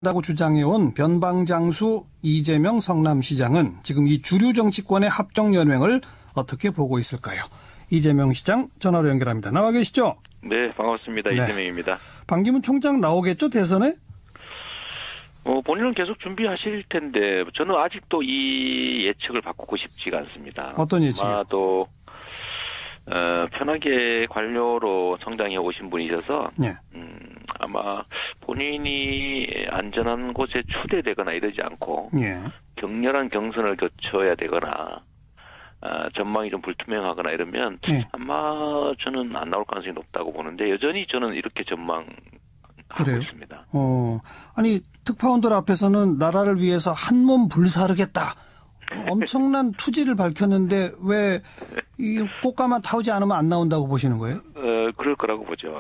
다고 주장해온 변방장수 이재명 성남시장은 지금 이 주류 정치권의 합종연맹을 어떻게 보고 있을까요? 이재명 시장 전화로 연결합니다. 나와 계시죠? 네, 반갑습니다. 네. 이재명입니다. 반기문 총장 나오겠죠, 대선에? 본인은 계속 준비하실 텐데 저는 아직도 이 예측을 바꾸고 싶지가 않습니다. 어떤 예측이요? 아마도 편하게 관료로 성장해 오신 분이셔서 네. 아마 본인이 안전한 곳에 추대되거나 이러지 않고 예. 격렬한 경선을 거쳐야 되거나 전망이 좀 불투명하거나 이러면 아마 저는 안 나올 가능성이 높다고 보는데 여전히 저는 이렇게 전망하고 그래요? 있습니다. 아니 특파원들 앞에서는 나라를 위해서 한몸 불사르겠다. 엄청난 투지를 밝혔는데 왜 이 꽃가마 타오지 않으면 안 나온다고 보시는 거예요? 그럴 거라고 보죠.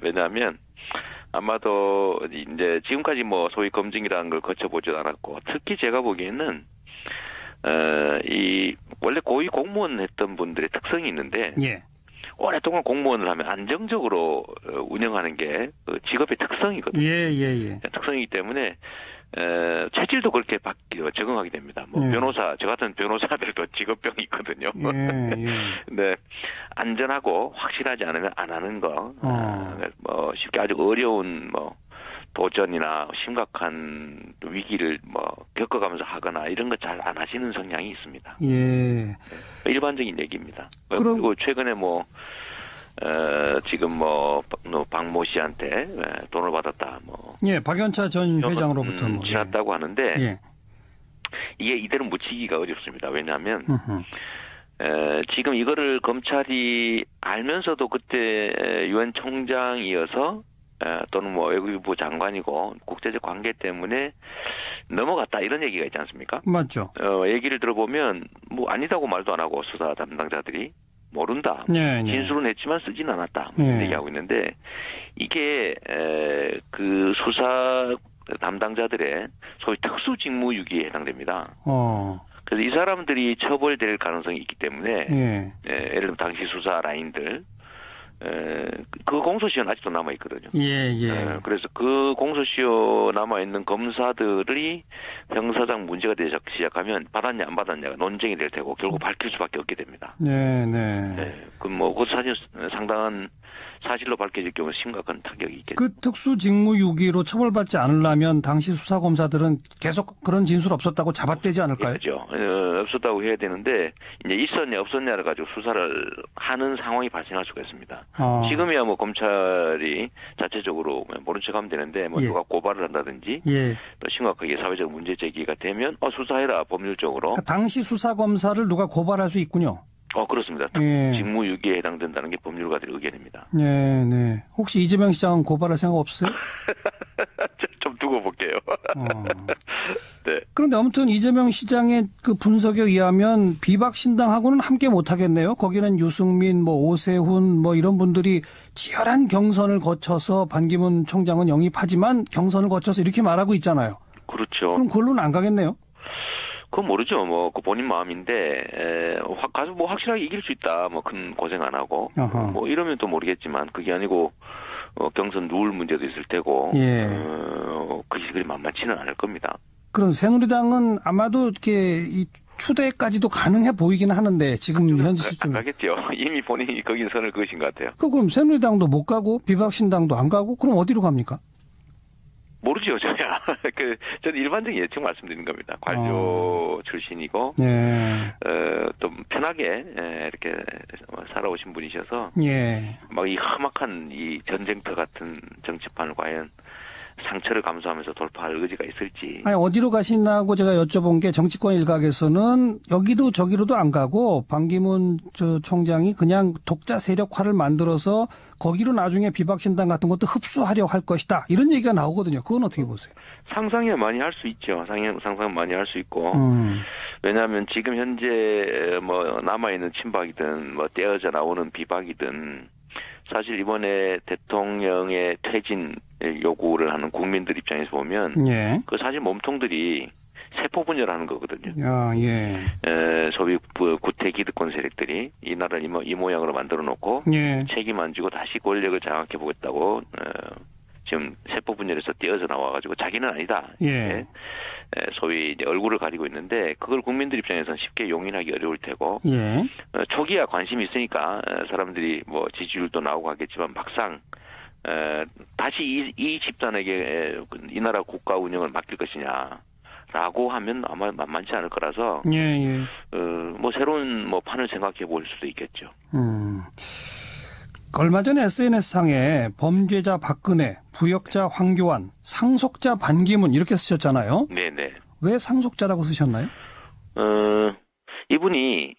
왜냐하면 아마도 이제 지금까지 뭐 소위 검증이라는 걸 거쳐보지도 않았고 특히 제가 보기에는 이 원래 고위 공무원 했던 분들의 특성이 있는데 예. 오랫동안 공무원을 하면 안정적으로 운영하는 게 직업의 특성이거든요. 예. 특성이기 때문에 체질도 그렇게 적응하게 됩니다. 뭐 변호사, 저 같은 변호사들도 직업병이 있거든요. 근데 안전하고 확실하지 않으면 안 하는 거, 뭐 쉽게 아주 어려운 뭐 도전이나 심각한 위기를 뭐 겪어가면서 하거나 이런 거 잘 안 하시는 성향이 있습니다. 예. 일반적인 얘기입니다. 그리고 최근에 뭐 지금 뭐 박모 씨한테 돈을 받았다 뭐. 예, 박연차 전 회장으로부터 뭐 지났다고 하는데 이게 이대로 묻히기가 어렵습니다. 왜냐하면 지금 이거를 검찰이 알면서도 그때 유엔 총장이어서 또는 뭐 외교부 장관이고 국제적 관계 때문에 넘어갔다 이런 얘기가 있지 않습니까? 맞죠. 얘기를 들어보면 뭐 아니다고 말도 안 하고 수사 담당자들이 모른다. 진술은 했지만 쓰진 않았다. 이런 얘기하고 있는데 이게 그 수사 담당자들의 소위 특수직무유기에 해당됩니다. 그래서 이 사람들이 처벌될 가능성이 있기 때문에 예를 들면 당시 수사 라인들 그 공소시효는 아직도 남아 있거든요. 그래서 그 공소시효 남아 있는 검사들이 형사상 문제가 되기 시작하면 받았냐 안 받았냐가 논쟁이 될 테고 결국 밝힐 수밖에 없게 됩니다. 그 사실 상당한 사실로 밝혀질 경우 심각한 타격이 있겠죠. 그 특수직무유기로 처벌받지 않으려면 당시 수사검사들은 계속 그런 진술 없었다고 잡아떼지 않을까요? 그렇죠. 없었다고 해야 되는데 이제 있었냐 없었냐를 가지고 수사를 하는 상황이 발생할 수가 있습니다. 지금이야 뭐 검찰이 자체적으로 모른 척하면 되는데 뭐 누가 고발을 한다든지 또 심각하게 사회적 문제 제기가 되면 수사해라 법률적으로. 그러니까 당시 수사검사를 누가 고발할 수 있군요. 그렇습니다. 직무유기에 해당된다는 게 법률가들의 의견입니다. 혹시 이재명 시장은 고발할 생각 없어요? 좀 두고 볼게요. 네. 그런데 아무튼 이재명 시장의 그 분석에 의하면 비박신당하고는 함께 못 하겠네요. 거기는 유승민, 뭐 오세훈, 뭐 이런 분들이 치열한 경선을 거쳐서 반기문 총장은 영입하지만 경선을 거쳐서 이렇게 말하고 있잖아요. 그렇죠. 그럼 그걸로는 안 가겠네요. 그건 모르죠. 뭐, 그 본인 마음인데, 가서 뭐 확실하게 이길 수 있다. 뭐, 큰 고생 안 하고. 뭐, 이러면 또 모르겠지만, 그게 아니고, 경선 룰 문제도 있을 테고, 그리 만만치는 않을 겁니다. 그럼 새누리당은 아마도 이렇게 이 추대까지도 가능해 보이긴 하는데, 지금 현재 시점. 안 가겠죠. 이미 본인이 거긴 선을 그으신 것 같아요. 그럼 새누리당도 못 가고, 비박신당도 안 가고, 그럼 어디로 갑니까? 모르죠, 저야. 저는 일반적인 예측 말씀드린 겁니다. 관료 출신이고, 좀 편하게, 이렇게 살아오신 분이셔서, 막 이 험악한 이 전쟁터 같은 정치판을 과연 상처를 감수하면서 돌파할 의지가 있을지. 아니, 어디로 가시나고 제가 여쭤본 게 정치권 일각에서는 여기도 저기로도 안 가고 반기문 총장이 그냥 독자 세력화를 만들어서 거기로 나중에 비박신당 같은 것도 흡수하려 할 것이다. 이런 얘기가 나오거든요. 그건 어떻게 보세요? 상상이 많이 할 수 있죠. 상상 많이 할 수 있고. 왜냐하면 지금 현재 뭐 남아있는 친박이든 뭐 떼어져 나오는 비박이든 사실 이번에 대통령의 퇴진 요구를 하는 국민들 입장에서 보면 그 사실 몸통들이 세포 분열하는 거거든요. 소위 구태 기득권 세력들이 이 나라를 이 모양으로 만들어 놓고 책임 안 지고 다시 권력을 장악해 보겠다고 지금 세포 분열에서 뛰어서 나와가지고 자기는 아니다. 예. 소위 이제 얼굴을 가리고 있는데 그걸 국민들 입장에서는 쉽게 용인하기 어려울 테고 예. 초기야 관심이 있으니까 사람들이 뭐 지지율도 나오고 하겠지만 막상 다시 이 집단에게 이 나라 국가 운영을 맡길 것이냐라고 하면 아마 만만치 않을 거라서 예. 뭐 새로운 뭐 판을 생각해 볼 수도 있겠죠. 얼마 전에 SNS상에 범죄자 박근혜, 부역자 황교안, 상속자 반기문 이렇게 쓰셨잖아요. 네네. 왜 상속자라고 쓰셨나요? 이분이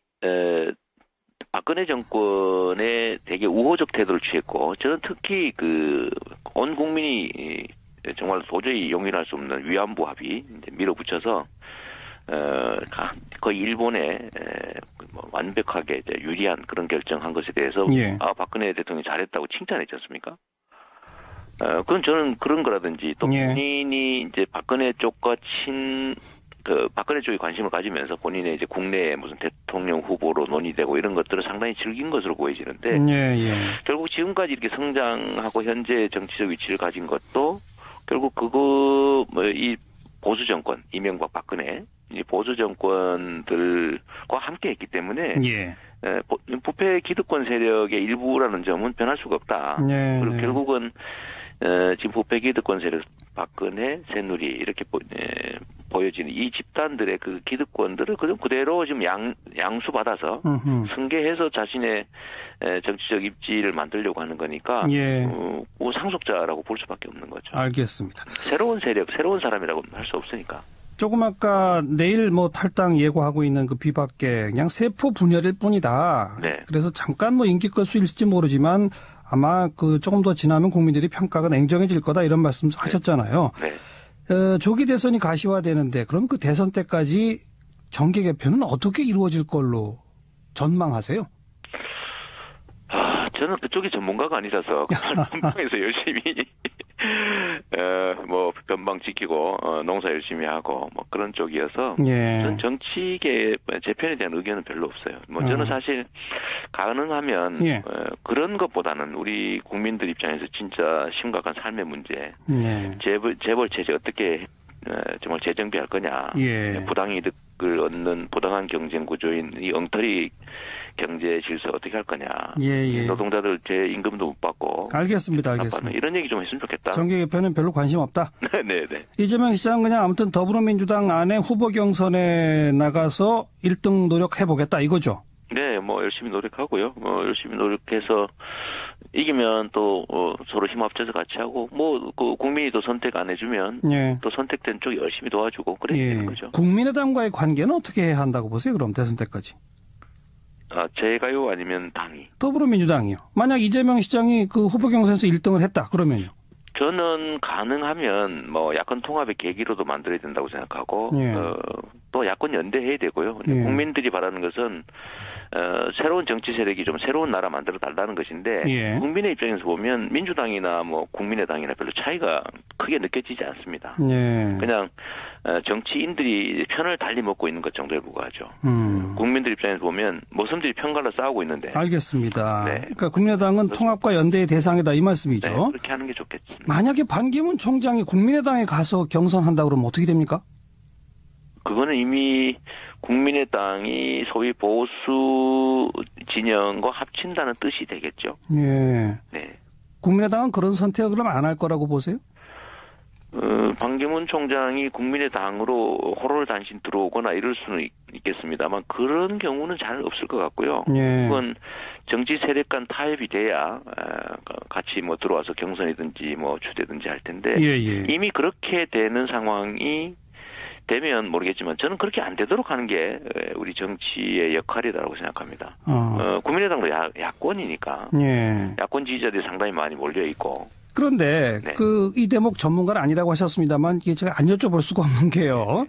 박근혜 정권에 되게 우호적 태도를 취했고 저는 특히 온 국민이 정말 도저히 용인할 수 없는 위안부 합의 이제 밀어붙여서 거의 일본에 완벽하게 이제 유리한 그런 결정한 것에 대해서 예. 박근혜 대통령이 잘했다고 칭찬했지 않습니까? 그건 저는 그런 거라든지 또 예. 본인이 이제 박근혜 쪽과 박근혜 쪽에 관심을 가지면서 본인의 이제 국내에 무슨 대통령 후보로 논의되고 이런 것들을 상당히 즐긴 것으로 보여지는데 예. 결국 지금까지 이렇게 성장하고 현재 정치적 위치를 가진 것도 결국 이 보수 정권 이명박 박근혜 이 보수 정권들과 함께했기 때문에 예. 부패 기득권 세력의 일부라는 점은 변할 수가 없다. 예. 그리고 결국은 지금 부패 기득권 세력 박근혜 새누리 이렇게 보여지는 이 집단들의 그 기득권들을 그대로 지금 양수받아서 승계해서 자신의 정치적 입지를 만들려고 하는 거니까 예. 상속자라고 볼 수밖에 없는 거죠. 알겠습니다. 새로운 세력, 새로운 사람이라고 할 수 없으니까. 조금 아까 내일 탈당 예고하고 있는 그 비박계 그냥 세포 분열일 뿐이다. 네. 그래서 잠깐 인기 끌 수 있을지 모르지만 아마 조금 더 지나면 국민들이 평가가 냉정해질 거다 이런 말씀 하셨잖아요. 네. 조기 대선이 가시화되는데 그럼 그 대선 때까지 정계 개편은 어떻게 이루어질 걸로 전망하세요? 저는 그쪽이 전문가가 아니라서 전방에서 열심히 변방 지키고 농사 열심히 하고 그런 쪽이어서 예. 저는 정치계 재편에 대한 의견은 별로 없어요. 저는 사실 가능하면 예. 그런 것보다는 우리 국민들 입장에서 진짜 심각한 삶의 문제, 예. 재벌 체제 어떻게 정말 재정비할 거냐, 예. 부당이득을 얻는 부당한 경쟁 구조인 이 엉터리 경제 질서 어떻게 할 거냐. 예. 노동자들 제 임금도 못 받고. 알겠습니다. 이런 얘기 좀 했으면 좋겠다. 정계 개편은 별로 관심 없다. 네. 이재명 시장은 그냥 아무튼 더불어민주당 안에 후보 경선에 나가서 1등 노력해보겠다 이거죠? 네, 열심히 노력하고요. 열심히 노력해서 이기면 또 서로 힘 합쳐서 같이 하고 국민이 또 선택 안 해주면 예. 또 선택된 쪽 열심히 도와주고 그래야 되는 거죠. 국민의당과의 관계는 어떻게 해야 한다고 보세요? 그럼 대선 때까지. 제가요 아니면 당이? 더불어민주당이요. 만약 이재명 시장이 그 후보 경선에서 1등을 했다 그러면요? 저는 가능하면 야권 통합의 계기로도 만들어야 된다고 생각하고 예. 또 야권 연대해야 되고요. 예. 국민들이 바라는 것은 새로운 정치 세력이 좀 새로운 나라 만들어 달라는 것인데 예. 국민의 입장에서 보면 민주당이나 국민의당이나 별로 차이가 크게 느껴지지 않습니다. 예. 그냥 정치인들이 편을 달리 먹고 있는 것 정도에 불과하죠. 국민들 입장에서 보면 모섬들이 편갈라 싸우고 있는데. 알겠습니다. 네. 그러니까 국민의당은 통합과 연대의 대상이다 이 말씀이죠. 네, 그렇게 하는 게 좋겠습니다. 만약에 반기문 총장이 국민의당에 가서 경선한다 그러면 어떻게 됩니까? 그거는 이미 국민의당이 소위 보수 진영과 합친다는 뜻이 되겠죠. 예. 네. 국민의당은 그런 선택을 안 할 거라고 보세요? 반기문 총장이 국민의당으로 호롤단신 들어오거나 이럴 수는 있겠습니다만 그런 경우는 잘 없을 것 같고요. 예. 그건 정치 세력 간 타협이 돼야 같이 들어와서 경선이든지 추대든지 할 텐데 예. 이미 그렇게 되는 상황이 되면 모르겠지만 저는 그렇게 안 되도록 하는 게 우리 정치의 역할이라고 생각합니다. 국민의당도 야권이니까 예. 야권 지지자들이 상당히 많이 몰려 있고. 그런데 네. 이 대목 전문가는 아니라고 하셨습니다만 이게 제가 안 여쭤볼 수가 없는 게요.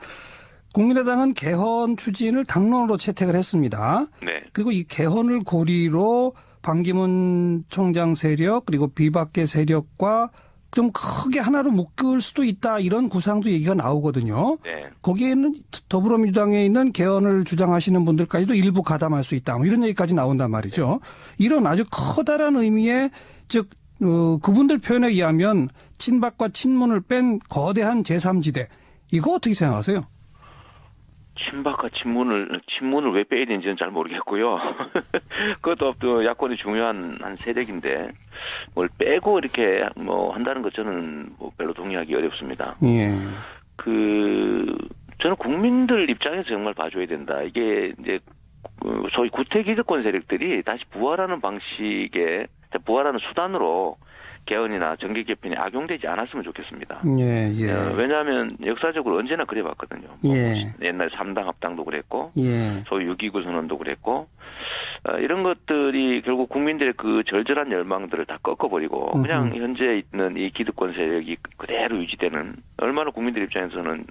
국민의당은 개헌 추진을 당론으로 채택을 했습니다. 네. 그리고 이 개헌을 고리로 반기문 총장 세력 그리고 비박계 세력과 좀 크게 하나로 묶을 수도 있다 이런 구상도 얘기가 나오거든요. 네. 거기에는 더불어민주당에 있는 개헌을 주장하시는 분들까지도 일부 가담할 수 있다. 이런 얘기까지 나온단 말이죠. 이런 아주 커다란 의미의 즉 그분들 표현에 의하면 친박과 친문을 뺀 거대한 제3지대. 이거 어떻게 생각하세요? 친박과 친문을 왜 빼야 되는지는 잘 모르겠고요. 그것도 또 야권이 중요한 한 세력인데 뭘 빼고 이렇게 뭐 한다는 것 저는 뭐 별로 동의하기 어렵습니다. 예. 저는 국민들 입장에서 정말 봐줘야 된다. 이게 이제 소위 구태 기득권 세력들이 다시 부활하는 수단으로 개헌이나 정계 개편이 악용되지 않았으면 좋겠습니다. 예. 왜냐하면 역사적으로 언제나 그래봤거든요. 예. 옛날 3당 합당도 그랬고, 예. 소위 6.29 선언도 그랬고, 이런 것들이 결국 국민들의 그 절절한 열망들을 다 꺾어버리고 그냥 현재 있는 이 기득권 세력이 그대로 유지되는, 얼마나 국민들 입장에서는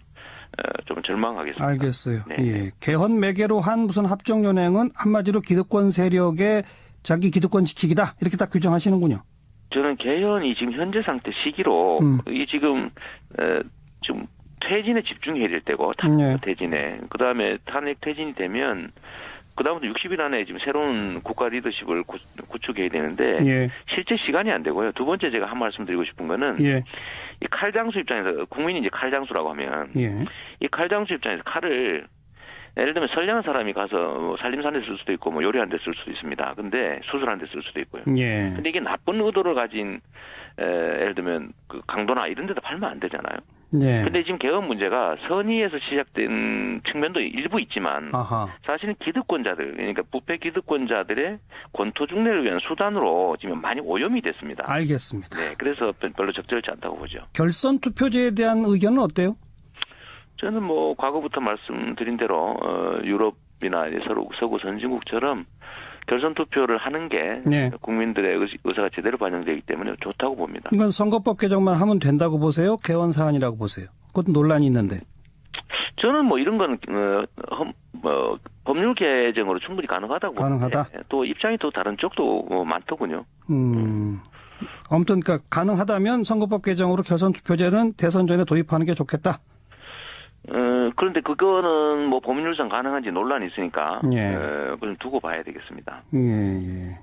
좀 절망하겠습니다. 알겠어요. 네. 예. 개헌 매개로 한 무슨 합정연행은 한마디로 기득권 세력의 자기 기득권 지키기다, 이렇게 딱 규정하시는군요. 저는 개헌이 지금 현재 상태 시기로 이 지금 좀 퇴진에 집중해야 될 때고, 퇴진에, 그 다음에 탄핵 퇴진이 되면 그 다음부터 60일 안에 지금 새로운 국가 리더십을 구축해야 되는데, 예. 실제 시간이 안 되고요. 두 번째 제가 한 말씀 드리고 싶은 거는, 예. 이 칼장수 입장에서, 국민이 이제 칼장수라고 하면, 예. 이 칼장수 입장에서 칼을, 예를 들면 선량한 사람이 가서 살림살이 쓸 수도 있고 뭐 요리하는 데 쓸 수도 있습니다. 근데 수술하는 데 쓸 수도 있고요. 예. 근데 이게 나쁜 의도를 가진 예를 들면 그 강도나 이런 데다 팔면 안 되잖아요. 예. 근데 지금 개헌 문제가 선의에서 시작된 측면도 일부 있지만, 아하. 사실은 기득권자들, 그러니까 부패 기득권자들의 권토 중래를 위한 수단으로 지금 많이 오염이 됐습니다. 알겠습니다. 네, 그래서 별로 적절치 않다고 보죠. 결선 투표제에 대한 의견은 어때요? 저는 뭐 과거부터 말씀드린 대로 유럽이나 서구 선진국처럼 결선 투표를 하는 게 네. 국민들의 의사가 제대로 반영되기 때문에 좋다고 봅니다. 이건 선거법 개정만 하면 된다고 보세요? 개헌 사안이라고 보세요? 그것도 논란이 있는데. 저는 뭐 이런 건 법률 개정으로 충분히 가능하다고 가능하다. 보는데, 또 입장이 또 다른 쪽도 많더군요. 아무튼 그러니까 가능하다면 선거법 개정으로 결선 투표제는 대선 전에 도입하는 게 좋겠다. 그런데 그거는 뭐 법률상 가능한지 논란이 있으니까, 예. 그럼 두고 봐야 되겠습니다. 예.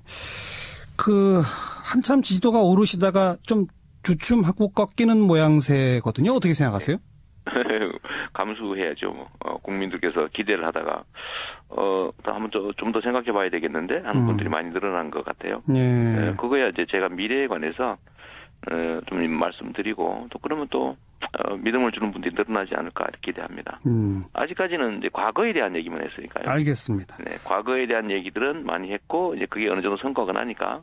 한참 지지도가 오르시다가 좀 주춤하고 꺾이는 모양새거든요. 어떻게 생각하세요? 감수해야죠. 국민들께서 기대를 하다가, 한번 좀 더 생각해 봐야 되겠는데, 하는 분들이 많이 늘어난 것 같아요. 예. 그거야 이제 제가 미래에 관해서, 좀 말씀드리고, 또 그러면 또, 믿음을 주는 분들이 늘어나지 않을까 기대합니다. 아직까지는 이제 과거에 대한 얘기만 했으니까요. 알겠습니다. 네, 과거에 대한 얘기들은 많이 했고, 이제 그게 어느 정도 성과가 나니까,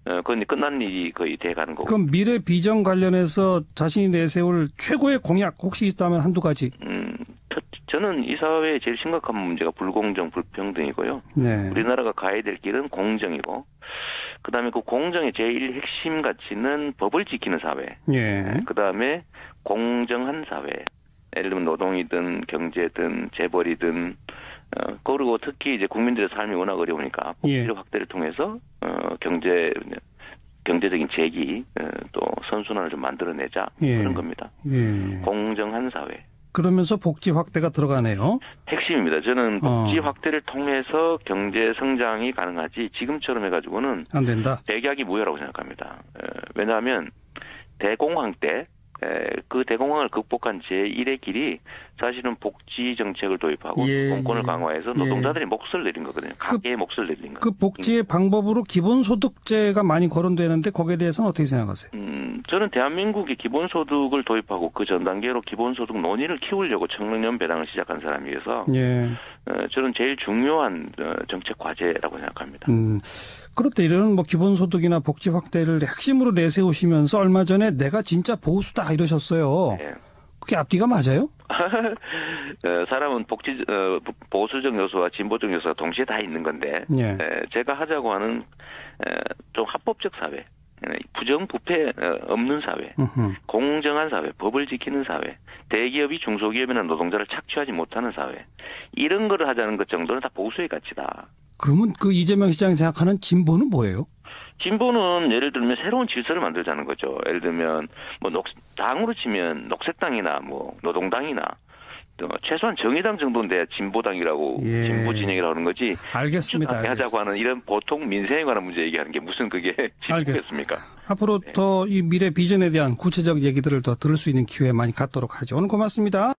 그건 이제 끝난 일이 거의 돼가는 거고. 그럼 미래 비전 관련해서 자신이 내세울 최고의 공약 혹시 있다면 한두 가지? 저는 이 사회의 제일 심각한 문제가 불공정, 불평등이고요. 네. 우리나라가 가야 될 길은 공정이고, 그 다음에 그 공정의 제일 핵심 가치는 법을 지키는 사회. 예. 그 다음에 공정한 사회. 예를 들면 노동이든 경제든 재벌이든, 그리고 특히 이제 국민들의 삶이 워낙 어려우니까 복지력 확대를 통해서 경제적인 재기, 또 선순환을 좀 만들어내자, 그런 겁니다. 예. 공정한 사회. 그러면서 복지 확대가 들어가네요. 핵심입니다. 저는 복지 확대를 통해서 경제 성장이 가능하지 지금처럼 해가지고는 안 된다. 백약이 무효라고 생각합니다. 왜냐하면 대공황 때 그 대공황을 극복한 제1의 길이 사실은 복지 정책을 도입하고 공권을 강화해서 노동자들의 몫을 내린 거거든요. 가계의 몫을 내린 거예요. 그 복지의 방법으로 기본소득제가 많이 거론되는데 거기에 대해서는 어떻게 생각하세요? 저는 대한민국이 기본소득을 도입하고 그 전 단계로 기본소득 논의를 키우려고 청년연 배당을 시작한 사람이어서 저는 제일 중요한 정책 과제라고 생각합니다. 그럴 때 이런 뭐 기본소득이나 복지 확대를 핵심으로 내세우시면서 얼마 전에 내가 진짜 보수다 이러셨어요. 네. 그게 앞뒤가 맞아요? 사람은 보수적 요소와 진보적 요소가 동시에 다 있는 건데, 제가 하자고 하는 좀 합법적 사회, 부정부패 없는 사회, 공정한 사회, 법을 지키는 사회, 대기업이 중소기업이나 노동자를 착취하지 못하는 사회, 이런 거를 하자는 것 정도는 다 보수의 가치다. 그러면 그 이재명 시장이 생각하는 진보는 뭐예요? 진보는 예를 들면 새로운 질서를 만들자는 거죠. 예를 들면 뭐 당으로 치면 녹색당이나 뭐 노동당이나 최소한 정의당 정도는 돼야 진보당이라고 예. 진보 진영이라고 하는 거지. 알겠습니다. 하자고 하는 이런 보통 민생에 관한 문제 얘기하는 게 무슨 그게 진보겠습니까? 앞으로 네. 더 이 미래 비전에 대한 구체적 얘기들을 더 들을 수 있는 기회 많이 갖도록 하죠. 오늘 고맙습니다.